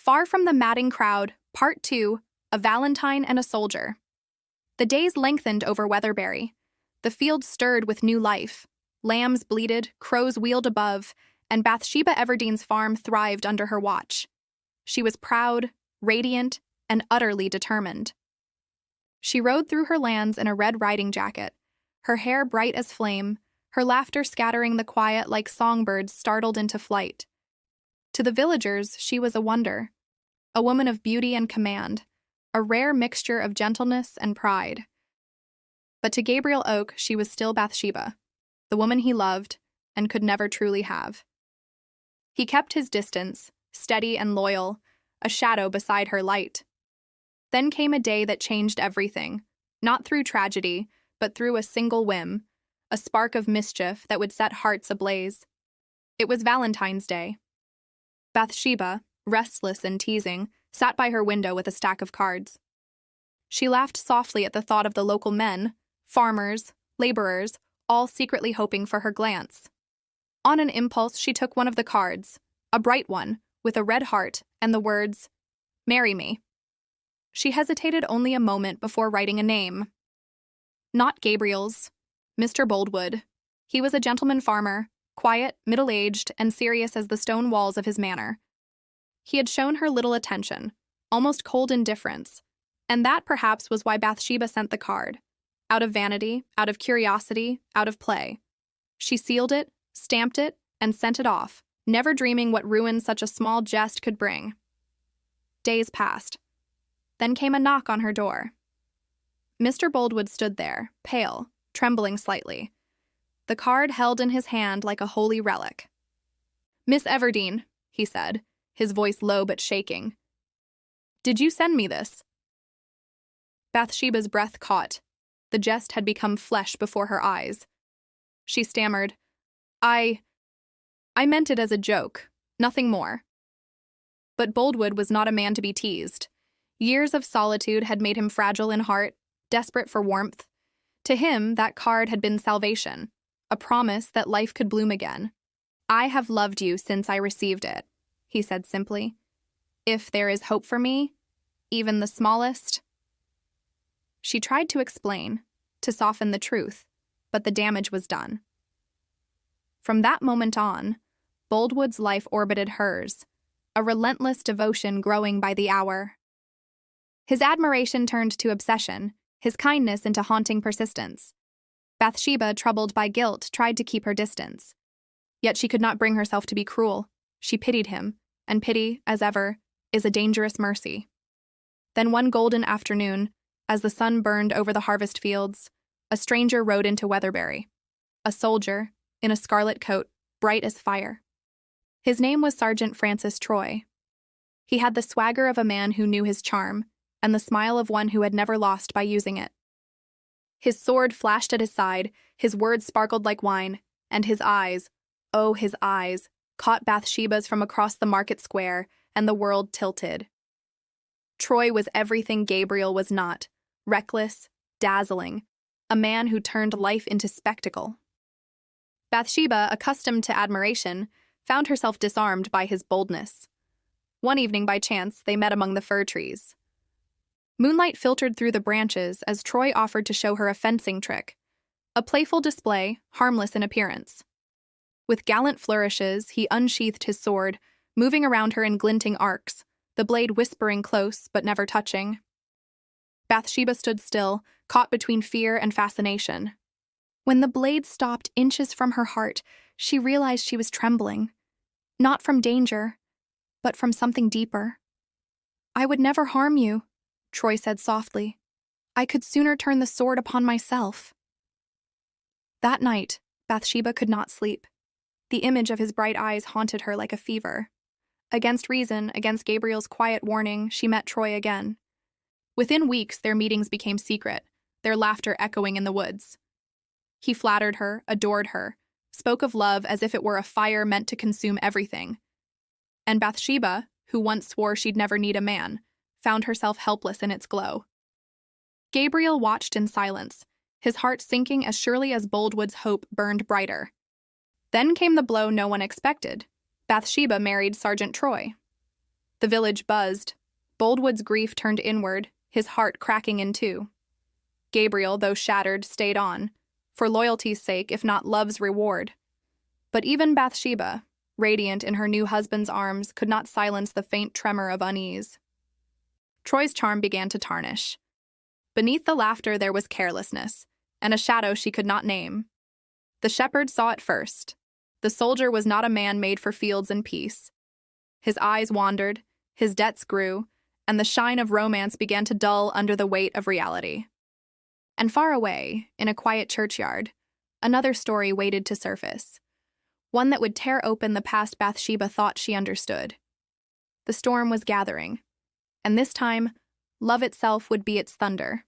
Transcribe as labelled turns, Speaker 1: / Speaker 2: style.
Speaker 1: Far from the madding crowd, Part 2, A Valentine and a Soldier. The days lengthened over Weatherbury. The fields stirred with new life. Lambs bleated, crows wheeled above, and Bathsheba Everdene's farm thrived under her watch. She was proud, radiant, and utterly determined. She rode through her lands in a red riding jacket, her hair bright as flame, her laughter scattering the quiet like songbirds startled into flight. To the villagers, she was a wonder, a woman of beauty and command, a rare mixture of gentleness and pride. But to Gabriel Oak, she was still Bathsheba, the woman he loved and could never truly have. He kept his distance, steady and loyal, a shadow beside her light. Then came a day that changed everything, not through tragedy, but through a single whim, a spark of mischief that would set hearts ablaze. It was Valentine's Day. Bathsheba, restless and teasing, sat by her window with a stack of cards. She laughed softly at the thought of the local men, farmers, laborers, all secretly hoping for her glance. On an impulse, she took one of the cards, a bright one, with a red heart and the words, "Marry me." She hesitated only a moment before writing a name. Not Gabriel's, Mr. Boldwood. He was a gentleman farmer, quiet, middle-aged, and serious as the stone walls of his manor. He had shown her little attention, almost cold indifference, and that perhaps was why Bathsheba sent the card. Out of vanity, out of curiosity, out of play. She sealed it, stamped it, and sent it off, never dreaming what ruin such a small jest could bring. Days passed. Then came a knock on her door. Mr. Boldwood stood there, pale, trembling slightly, the card held in his hand like a holy relic. "Miss Everdene," he said, his voice low but shaking. "Did you send me this?" Bathsheba's breath caught. The jest had become flesh before her eyes. She stammered, I meant it as a joke, nothing more." But Boldwood was not a man to be teased. Years of solitude had made him fragile in heart, desperate for warmth. To him, that card had been salvation, a promise that life could bloom again. "I have loved you since I received it," he said simply. "If there is hope for me, even the smallest—" She tried to explain, to soften the truth, but the damage was done. From that moment on, Boldwood's life orbited hers, a relentless devotion growing by the hour. His admiration turned to obsession, his kindness into haunting persistence. Bathsheba, troubled by guilt, tried to keep her distance. Yet she could not bring herself to be cruel. She pitied him, and pity, as ever, is a dangerous mercy. Then one golden afternoon, as the sun burned over the harvest fields, a stranger rode into Weatherbury. A soldier, in a scarlet coat, bright as fire. His name was Sergeant Francis Troy. He had the swagger of a man who knew his charm, and the smile of one who had never lost by using it. His sword flashed at his side, his words sparkled like wine, and his eyes, oh, his eyes, caught Bathsheba's from across the market square, and the world tilted. Troy was everything Gabriel was not, reckless, dazzling, a man who turned life into spectacle. Bathsheba, accustomed to admiration, found herself disarmed by his boldness. One evening, by chance, they met among the fir trees. Moonlight filtered through the branches as Troy offered to show her a fencing trick, a playful display, harmless in appearance. With gallant flourishes, he unsheathed his sword, moving around her in glinting arcs, the blade whispering close but never touching. Bathsheba stood still, caught between fear and fascination. When the blade stopped inches from her heart, she realized she was trembling. Not from danger, but from something deeper. "I would never harm you," Troy said softly. "I could sooner turn the sword upon myself." That night, Bathsheba could not sleep. The image of his bright eyes haunted her like a fever. Against reason, against Gabriel's quiet warning, she met Troy again. Within weeks, their meetings became secret, their laughter echoing in the woods. He flattered her, adored her, spoke of love as if it were a fire meant to consume everything. And Bathsheba, who once swore she'd never need a man, found herself helpless in its glow. Gabriel watched in silence, his heart sinking as surely as Boldwood's hope burned brighter. Then came the blow no one expected. Bathsheba married Sergeant Troy. The village buzzed. Boldwood's grief turned inward, his heart cracking in two. Gabriel, though shattered, stayed on, for loyalty's sake, if not love's reward. But even Bathsheba, radiant in her new husband's arms, could not silence the faint tremor of unease. Troy's charm began to tarnish. Beneath the laughter there was carelessness, and a shadow she could not name. The shepherd saw it first. The soldier was not a man made for fields and peace. His eyes wandered, his debts grew, and the shine of romance began to dull under the weight of reality. And far away, in a quiet churchyard, another story waited to surface, one that would tear open the past Bathsheba thought she understood. The storm was gathering, and this time, love itself would be its thunder.